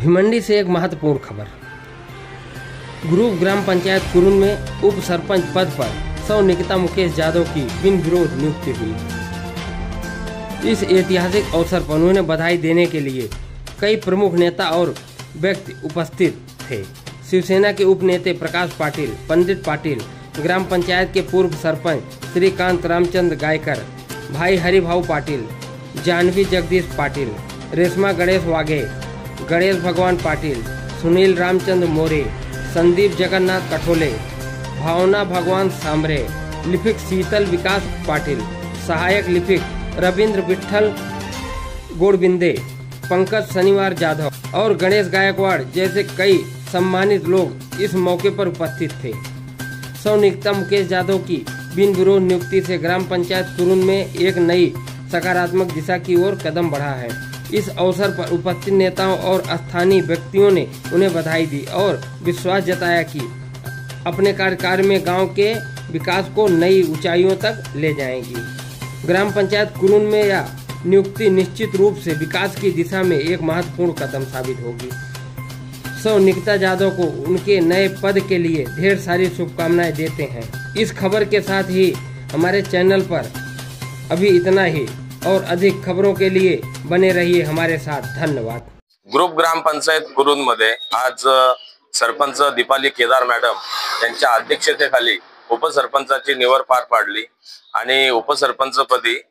भिमंडी से एक महत्वपूर्ण खबर। ग्रुप ग्राम पंचायत कुरुन में उप सरपंच पद पर सौ निकिता मुकेश यादव की बिन विरोध नियुक्ति हुई। इस ऐतिहासिक अवसर पर उन्होंने बधाई देने के लिए कई प्रमुख नेता और व्यक्ति उपस्थित थे। शिवसेना के उप नेता प्रकाश पाटिल, पंडित पाटिल, ग्राम पंचायत के पूर्व सरपंच श्रीकांत रामचंद्र गायकर, भाई हरिभाऊ पाटिल, जानवी जगदीश पाटिल, रेशमा गणेश वाघे, गणेश भगवान पाटिल, सुनील रामचंद्र मोरे, संदीप जगन्नाथ कठोले, भावना भगवान सांबरे, लिपिक शीतल विकास पाटिल, सहायक लिपिक रविंद्र विठल गोड़बिंदे, पंकज शनिवार जाधव और गणेश गायकवाड़ जैसे कई सम्मानित लोग इस मौके पर उपस्थित थे। सौ निकिता मुकेश यादव की बिन विरोध नियुक्ति से ग्राम पंचायत कुरुन में एक नई सकारात्मक दिशा की ओर कदम बढ़ा है। इस अवसर पर उपस्थित नेताओं और स्थानीय व्यक्तियों ने उन्हें बधाई दी और विश्वास जताया कि अपने कार्यकाल में गांव के विकास को नई ऊंचाइयों तक ले जाएंगी। ग्राम पंचायत कुरुन में यह नियुक्ति निश्चित रूप से विकास की दिशा में एक महत्वपूर्ण कदम साबित होगी। सौ निकिता यादव को उनके नए पद के लिए ढेर सारी शुभकामनाएं देते हैं। इस खबर के साथ ही हमारे चैनल पर अभी इतना ही और अधिक खबरों के लिए बने रहिए हमारे साथ। धन्यवाद। ग्रुप ग्राम पंचायत कुरुन मध्ये आज सरपंच दीपाली केदार मॅडम यांच्या अध्यक्षतेखाली उपसरपंचाची निवड पार पाडली आणि उपसरपंचपदी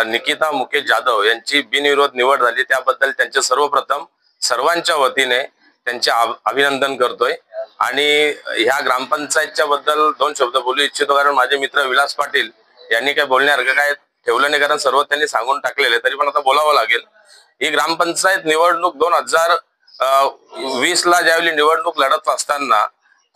निकिता मुकेश यादव यांची बिनविरोध निवड झाली। त्याबद्दल त्यांचे सर्वप्रथम सर्वांच्या वतीने त्यांचे अभिनंदन करतोय आणि ह्या ग्रामपंचायतच्या बद्दल दोन शब्द बोलू इच्छितो, कारण माझे मित्र विलास पाटील यांनी काय बोलण्यासारखं काय ठेवलं नाही, कारण सर्व त्यांनी सांगून टाकलेले, तरी पण आता बोलावं लागेल। ही ग्रामपंचायत निवडणूक 2020 ला ज्यावेळी निवडणूक लढत असताना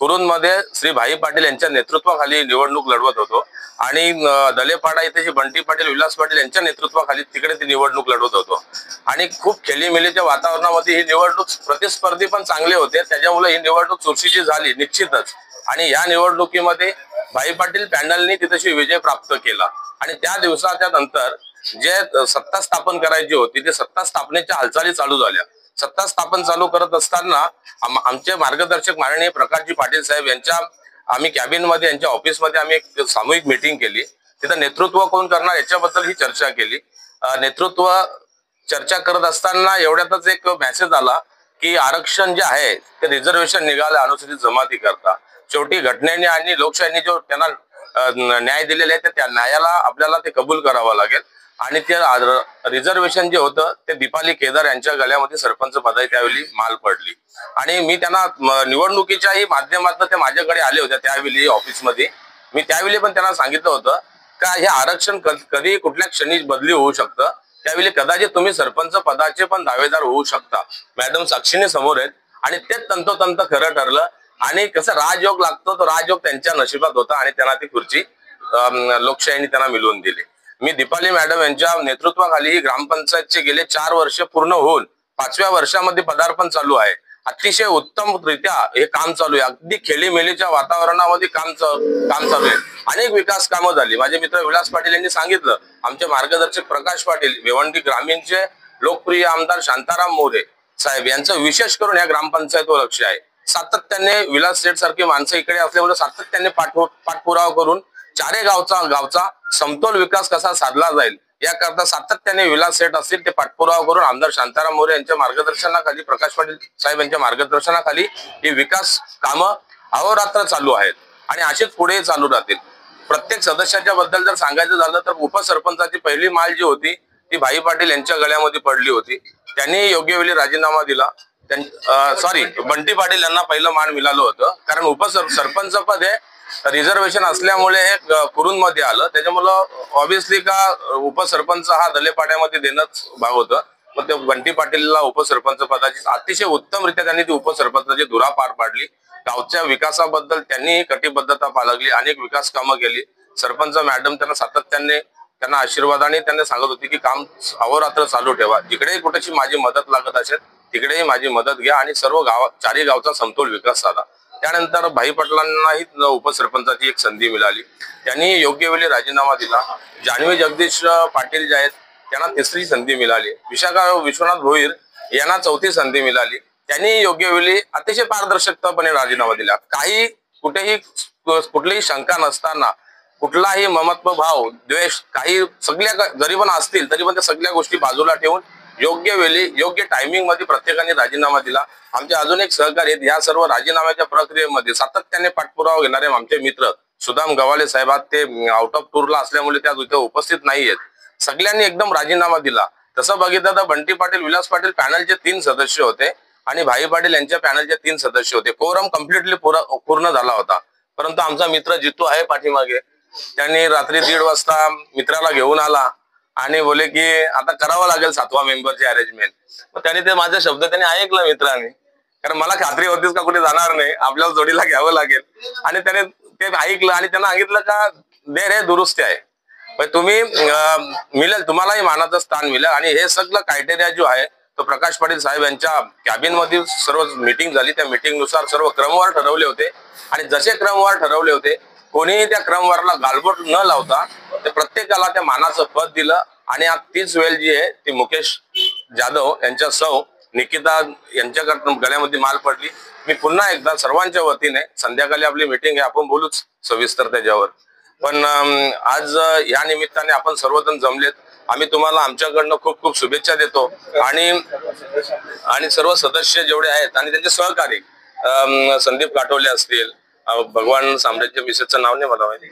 कुरुन मध्ये श्री भाई पाटील यांच्या नेतृत्वाखाली निवडणूक लढवत होतो आणि दलेपाडा इथे बंटी पाटील, विलास पाटील यांच्या नेतृत्वाखाली तिकडे ती निवडणूक लढवत होतो आणि खूप खेळीमेळीच्या वातावरणामध्ये ही निवडणूक प्रतिस्पर्धी पण चांगले होते, त्याच्यामुळे ही निवडणूक चुरशीची झाली निश्चितच। आणि या निवडणुकीमध्ये भाई पाटील पॅनलनी तिथेशी विजय प्राप्त केला आणि त्या दिवसाच्या नंतर जे सत्ता स्थापन करायची होती ते सत्ता स्थापनेच्या हालचाली चालू झाल्या। सत्ता स्थापन चालू करत असताना आमचे मार्गदर्शक माननीय प्रकाशजी पाटील साहेब यांच्या आम्ही कॅबिन मध्ये यांच्या ऑफिस मध्ये आम्ही एक सामूहिक मीटिंग केली। तिथे नेतृत्व कोण करणार याच्याबद्दल ही चर्चा केली। नेतृत्व चर्चा करत असताना एवढ्यातच एक मेसेज आला की आरक्षण जे आहे ते रिझर्वेशन निघाले अनुसूचित जमाती करता। शेवटी घटनेने आणि लोकशाहीने जो त्यांना न्याय दिलेला आहे त्या न्यायाला आपल्याला ते कबूल करावं लागेल आणि ते रिझर्वेशन जे होतं ते दीपाली केदार यांच्या गळ्यामध्ये सरपंच पदाची त्यावेळी माल पडली आणि मी त्यांना निवडणुकीच्याही माध्यमातून ते माझ्याकडे आले होते त्यावेळी ऑफिसमध्ये। मी त्यावेळी पण त्यांना सांगितलं होतं का हे आरक्षण कधी कुठल्या क्षणी बदली होऊ शकतं, त्यावेळी कदाचित तुम्ही सरपंच पदाचे पण दावेदार होऊ शकता। मॅडम साक्षीने समोर आहेत आणि तेच तंतोतंत खरं ठरलं आणि कसं राजयोग लागतो तो राजयोग त्यांच्या नशिबात होता आणि त्यांना ती खुर्ची लोकशाहीने त्यांना मिळवून दिली। मी दीपाली मॅडम यांच्या नेतृत्वाखाली ग्रामपंचायतचे गेले 4 वर्ष पूर्ण होऊन 5व्या वर्षामध्ये पदार्पण चालू आहे। अतिशय उत्तमरित्या हे काम चालू आहे, अगदी खेळीमेळीच्या वातावरणामध्ये काम चालू आहे। अनेक विकास कामं झाली। माझे मित्र विलास पाटील यांनी सांगितलं, आमचे मार्गदर्शक प्रकाश पाटील, भिवंडी ग्रामीणचे लोकप्रिय आमदार शांताराम मोरे साहेब यांचं विशेष करून या ग्रामपंचायतीवर लक्ष आहे। सातत्याने विलास शेठ सारखी माणसं इकडे असल्यामुळे सातत्याने पाठपुरावा करून चारे गावचा समतोल विकास कसा साधला जाईल याकरता सातत्याने विलास शेठ असतील ते पाठपुरावा करून आमदार शांताराम मोरे यांच्या मार्गदर्शनाखाली, प्रकाश पाटील साहेब यांच्या मार्गदर्शनाखाली ही विकास कामं अहोरात्र चालू आहेत आणि अशीच पुढे चालू राहतील। प्रत्येक सदस्याच्या बद्दल जर सांगायचं झालं तर उपसरपंचाची पहिली माल जी होती ती भाई पाटील यांच्या गळ्यामध्ये पडली होती। त्यांनी योग्य वेळी राजीनामा दिला। बंटी पाटील यांना पहिलं मान मिळालं होतं, कारण उपसरपंच पद हे रिझर्वेशन असल्यामुळे हे कुरुन मध्ये आलं, त्याच्यामुळं ऑब्विसली का उपसरपंच हा दलेपाड्यामध्ये देणंच भाग होतं। मग ते बंटी पाटीलला उपसरपंच पदाची अतिशय उत्तमरित्या त्यांनी ती उपसरपंचाची धुरा पार पाडली। गावच्या विकासाबद्दल त्यांनी कटिबद्धता बाळगली, अनेक विकास कामं केली। सरपंच मॅडम त्यांना सातत्याने त्यांना आशीर्वादाने त्यांना सांगत होती की काम अहोरात्र चालू ठेवा, जिकडे कुठेशी माझी मदत लागत असेल तिकडेही माझी मदत घ्या आणि सर्व चारही गावचा समतोल विकास साधा। त्यानंतर भाई पाटलांनाही उपसरपंचाची एक संधी मिळाली, त्यांनी योग्य वेळी राजीनामा दिला। जानवी जगदीश पाटील जे आहेत त्यांना तिसरी संधी मिळाली। विशाखा विश्वनाथ भोईर यांना चौथी संधी मिळाली। त्यांनी योग्य वेळी अतिशय पारदर्शकपणे राजीनामा दिला. काही कुठलीही शंका नसताना, कुठलाही ममत्व भाव, द्वेष, काही सगळ्या जरी पण असतील तरी पण त्या सगळ्या गोष्टी बाजूला ठेवून योग्य वेळी योग्य टायमिंग मध्ये प्रत्येकाने राजीनामा दिला. आमचे अजून एक सहकारी आहेत या सर्व राजीनाम्याच्या प्रक्रियेमध्ये सातत्याने पाठपुरावा घेणारे आमचे मित्र सुदाम गव्हाले साहेब, ते आउट ऑफ टूरला असल्यामुळे त्या इथे उपस्थित नाहीयेत. सगळ्यांनी एकदम राजीनामा दिला. तसं बघितलं तर बंटी पाटील, विलास पाटील पॅनलचे 3 सदस्य होते आणि भाई पाटील यांच्या पॅनलचे 3 सदस्य होते. कोरम कम्प्लिटली पूर्ण झाला होता. परंतु आमचा मित्र जितू आहे पाठीमागे, त्यांनी रात्री 1:30 वाजता मित्राला घेऊन आला आणि बोले की आता करावं लागेल 7वा मेंबरची अरेंजमेंट. मग त्याने ते माझा शब्द त्याने ऐकला मित्राने, कारण मला खात्री होतीच का कुठे जाणार नाही, आपल्याला जोडीला घ्यावं लागेल. आणि त्याने ते ऐकलं आणि त्यांना सांगितलं का देर हे दुरुस्ती आहे, तुम्ही मिळेल, तुम्हालाही मानाचं स्थान मिळेल. आणि हे सगळं क्रायटेरिया जो आहे तो प्रकाश पाटील साहेब यांच्या कॅबिन मधील सर्व मीटिंग झाली. त्या मीटिंग नुसार सर्व क्रमवार ठरवले होते आणि जसे क्रमवार ठरवले होते कोणीही त्या क्रमवारला गालबोट न लावता ते प्रत्येकाला त्या मानाचं पद दिलं. आणि आज तीच वेळ जी आहे ती मुकेश जाधव यांच्या सौ निकिता यांच्या गळ्यामध्ये माल पडली. मी पुन्हा एकदा सर्वांच्या वतीने, संध्याकाळी आपली मीटिंग आहे, आपण बोलूच सविस्तर त्याच्यावर, पण आज या निमित्ताने आपण सर्वजण जमलेत. आम्ही तुम्हाला आमच्याकडनं खूप खूप शुभेच्छा देतो. आणि सर्व सदस्य जेवढे आहेत आणि त्यांचे सहकारी संदीप काटोले असतील, भगवान साम्राज्य मिसेसचं नाव नाही मला माहिती,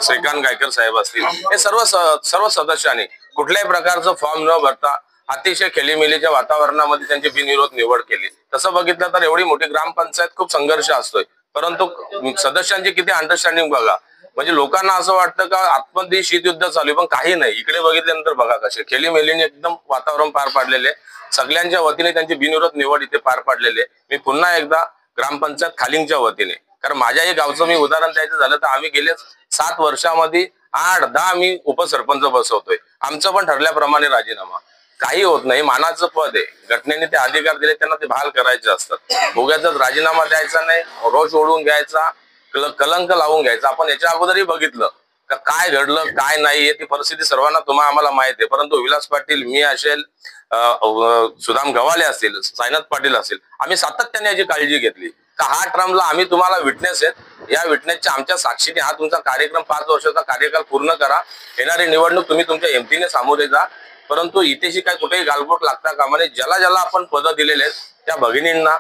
श्रीकांत गायकर साहेब असतील, हे सर्व सदस्यांनी कुठल्याही प्रकारचं फॉर्म न भरता अतिशय खेळीमेलीच्या वातावरणामध्ये त्यांची बिनविरोध निवड केली. तसं बघितलं तर एवढी मोठी ग्रामपंचायत खूप संघर्ष असतोय, परंतु सदस्यांची किती अंडरस्टँडिंग बघा. म्हणजे लोकांना असं वाटतं का आतमध्ये शीतयुद्ध चालू आहे, पण काही नाही. इकडे बघितल्यानंतर बघा कसे खेळीमेलीने एकदम वातावरण पार पाडलेले, सगळ्यांच्या वतीने त्यांची बिनविरोध निवड इथे पार पाडलेले. मी पुन्हा एकदा ग्रामपंचायत खालिंगच्या वतीने, कारण माझ्याही गावचं मी उदाहरण द्यायचं झालं तर आम्ही गेले 7 वर्षामध्ये 8-10 मी उपसरपंच बसवतोय. आमचं पण ठरल्याप्रमाणे राजीनामा, काही होत नाही, मानाचं पद आहे, घटनेने ते अधिकार दिले, त्यांना ते बहाल करायचे असतात. उगाचच राजीनामा द्यायचा नाही, रोष ओढून घ्यायचा, कलंक लावून घ्यायचा. आपण याच्या अगोदरही बघितलं का काय घडलं काय नाही ती परिस्थिती सर्वांना आम्हाला माहित आहे. परंतु विलास पाटील, मी असेल, सुदाम गव्हाले असतील, साईनाथ पाटील असतील, आम्ही सातत्याने याची काळजी घेतली का हा टर्मला आम्ही तुम्हाला विटनेस आहेत, या विटनेसच्या आमच्या साक्षीने हा तुमचा कार्यक्रम 5 वर्षाचा कार्यकाल पूर्ण करा. येणारी निवडणूक तुम्ही तुमच्या हिमतीने सामोरे जा. परंतु इथेशी काय कुठेही गालबोट लागता कामा नये. ज्याला ज्याला आपण पदं दिलेले आहेत त्या भगिनींना,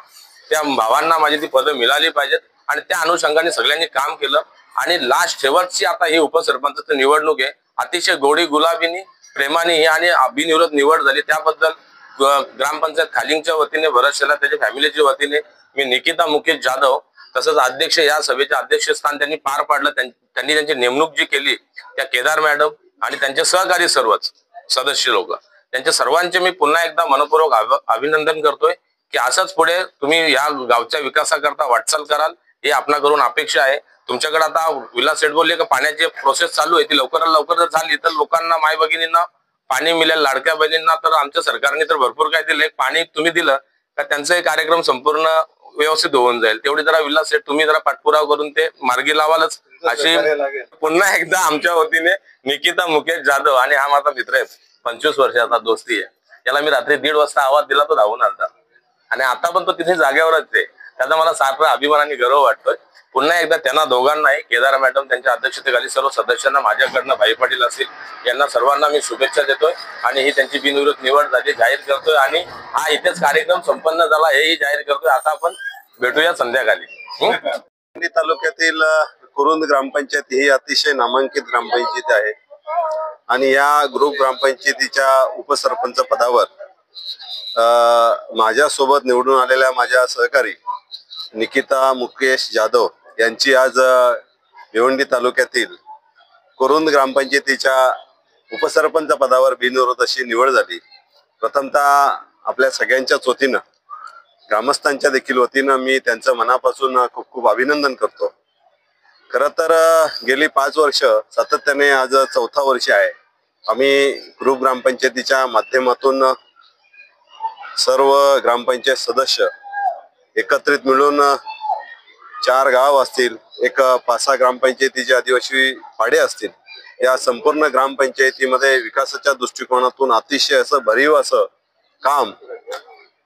त्या भावांना माझी ती पदं मिळाली पाहिजेत. आणि त्या अनुषंगाने सगळ्यांनी काम केलं. आणि लास्ट शेवटची आता ही उपसरपंचाची निवडणूक आहे, अतिशय गोडी गुलाबीनी प्रेमाने ही आणि बिनविरोध निवड झाली. त्याबद्दल ग्रामपंचायत खालिंगच्या वतीने, भरतशेला त्याच्या फॅमिलीच्या वतीने मी निकिता मुकेश जाधव, तसंच अध्यक्ष, या सभेचे अध्यक्षस्थान त्यांनी पार पाडलं. त्यांनी त्यांची नेमणूक जी केली त्या केदार मॅडम आणि त्यांचे सहकारी सर्वच सदस्य लोक, त्यांच्या सर्वांचे मी पुन्हा एकदा मनपूर्वक अभिनंदन करतोय की असंच पुढे तुम्ही या गावच्या विकासाकरता वाटचाल कराल, ही आपणाकडून अपेक्षा आहे. तुमच्याकडे आता विलास सेठ बोलले का पाण्याची प्रोसेस चालू आहे, ती लवकरात लवकर जर झाली तर लोकांना, माय भगिनींना पाणी मिळेल. लाडक्या बहिणींना तर आमच्या सरकारने तर भरपूर काय दिलं, पाणी तुम्ही दिलं का त्यांचा कार्यक्रम संपूर्ण व्यवस्थित होऊन जाईल. तेवढी जरा विलास सेठ तुम्ही जरा पाठपुरावा करून ते मार्गी लावालच अशी पुन्हा एकदा आमच्या वतीने निकिता मुकेश जाधव, आणि हा माझा मित्र आहे, 25 वर्षाचा दोस्ती आहे, याला मी रात्री 1:30 वाजता आवाज दिला तो धावून आलता आणि आता पण तो तिथे जागेवरच आहे. त्याचा मला सारखा अभिमान आणि गर्व वाटतोय. पुन्हा एकदा त्यांना दोघांनाही, केदार मॅडम त्यांच्या अध्यक्षतेखाली सर्व सदस्यांना, माझ्याकडनं भाई पाटील असतील, यांना सर्वांना मी शुभेच्छा देतोय. आणि ही त्यांची बिनविरोध निवड झाली जाहीर करतोय आणि हा इथेच कार्यक्रम संपन्न झाला हेही जाहीर करतोय. आता आपण भेटूया संध्याकाळी. तालुक्यातील कुरुंद ग्रामपंचायत ही अतिशय नामांकित ग्रामपंचायत आहे आणि या ग्रुप ग्रामपंचायतीच्या उपसरपंच पदावर माझ्यासोबत निवडून आलेल्या माझ्या सहकारी निकिता मुकेश जाधव यांची आज भिवंडी तालुक्यातील कुरुंद ग्रामपंचायतीच्या उपसरपंच पदावर बिनविरोध अशी निवड झाली. प्रथमतः आपल्या सगळ्यांच्याच वतीनं, ग्रामस्थांच्या देखील वतीनं मी त्यांचं मनापासून खूप खूप अभिनंदन करतो. खरं तर गेली 5 वर्ष सातत्याने, आज 4था वर्ष आहे, आम्ही ग्रुप ग्रामपंचायतीच्या माध्यमातून सर्व ग्रामपंचायत सदस्य एकत्रित मिळून 4 गाव असतील, एक 5-6 ग्रामपंचायतीचे आदिवासी पाडे असतील, या संपूर्ण ग्रामपंचायतीमध्ये विकासाच्या दृष्टिकोनातून अतिशय असं भरीव असं काम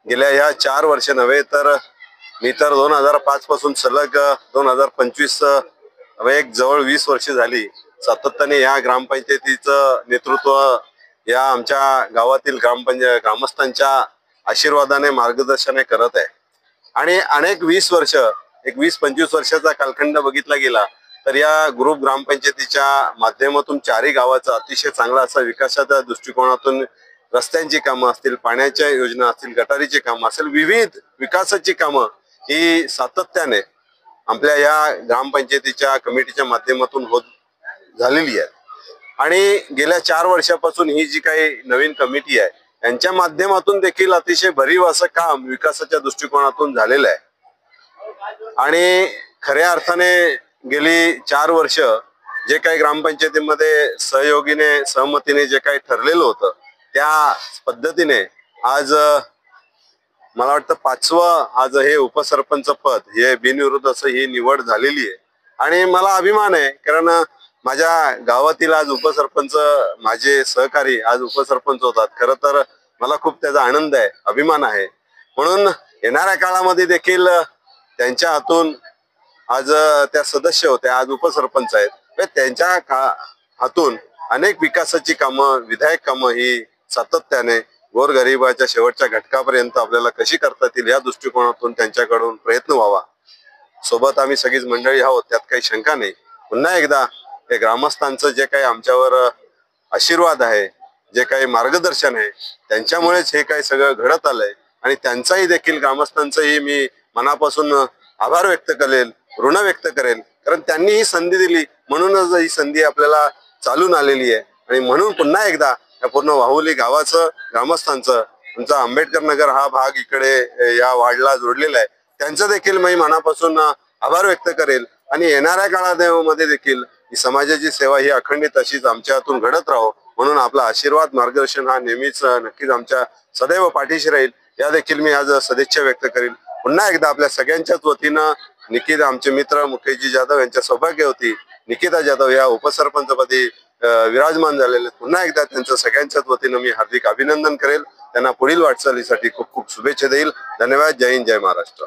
गेल्या ह्या 4 वर्ष नव्हे तर मी तर 2005 पासून सलग 2025 एक जवळ 20 वर्ष झाली सातत्याने या ग्रामपंचायतीचं नेतृत्व या आमच्या गावातील ग्रामस्थांच्या आशीर्वादाने मार्गदर्शनाने करत आहे. आणि अनेक 20 वर्ष एक 20-25 वर्षाचा कालखंड बघितला गेला तर या ग्रुप ग्रामपंचायतीच्या माध्यमातून चारही गावाचा अतिशय चांगला असा विकासाच्या दृष्टिकोनातून रस्त्यांची कामं असतील, पाण्याच्या योजना असतील, गटारीची कामं असतील, विविध विकासाची कामं ही सातत्याने आपल्या या ग्रामपंचायतीच्या कमिटीच्या माध्यमातून होत झालेली आहे. आणि गेल्या 4 वर्षापासून ही जी काही नवीन कमिटी आहे यांच्या माध्यमातून देखील अतिशय भरीव असं काम विकासाच्या दृष्टिकोनातून झालेलं आहे. आणि खऱ्या अर्थाने गेली 4 वर्ष जे काही ग्रामपंचायतीमध्ये सहमतीने जे काही ठरलेलं होतं त्या पद्धतीने आज मला वाटतं 5वं आज हे उपसरपंच पद हे बिनविरोध असं ही निवड झालेली आहे. आणि मला अभिमान आहे कारण माझ्या गावातील आज उपसरपंच माझे सहकारी आज उपसरपंच होतात. खरं तर मला खूप त्याचा आनंद आहे, अभिमान आहे. म्हणून येणाऱ्या काळामध्ये देखील त्यांच्या हातून आज त्या सदस्य होत्या, आज उपसरपंच आहेत, त्यांच्या हातून अनेक विकासाची कामं, विधायक कामं ही सातत्याने गोरगरिबाच्या शेवटच्या घटकापर्यंत आपल्याला कशी करता येतील या दृष्टिकोनातून त्यांच्याकडून प्रयत्न व्हावा. सोबत आम्ही सगळीच मंडळी आहोत, त्यात काही शंका नाही. पुन्हा एकदा हे ग्रामस्थांचं जे काही आमच्यावर आशीर्वाद आहे, जे काही मार्गदर्शन आहे, त्यांच्यामुळेच हे काही सगळं घडत आलंय. आणि त्यांचाही देखील ग्रामस्थांचाही मी मनापासून आभार व्यक्त करेल, ऋण व्यक्त करेल. कारण त्यांनी ही संधी दिली म्हणूनच ही संधी आपल्याला चालून आलेली आहे. आणि म्हणून पुन्हा एकदा या पूर्ण वाहुली गावाचं ग्रामस्थांचं तुमचा आंबेडकर नगर हा भाग इकडे या वार्डला जोडलेला आहे त्यांचं देखील मी मनापासून आभार व्यक्त करेल. आणि येणाऱ्या काळामध्ये देखील ही समाजाची सेवा ही अखंडित अशीच आमच्या हातून घडत राहो म्हणून आपला आशीर्वाद मार्गदर्शन हा नेहमीच नक्कीच आमच्या सदैव पाठीशी राहील या देखील मी आज सदिच्छा व्यक्त करेल. पुन्हा एकदा आपल्या सगळ्यांच्याच वतीनं निकिता आमचे मित्र मुकेशजी जाधव यांच्या सौभाग्य होती निकिता जाधव या उपसरपंचपदी विराजमान झालेले. पुन्हा एकदा त्यांचं सगळ्यांच्याच वतीनं मी हार्दिक अभिनंदन करेल. त्यांना पुढील वाटचालीसाठी खूप खूप शुभेच्छा देईल. धन्यवाद. जय हिंद, जय महाराष्ट्र.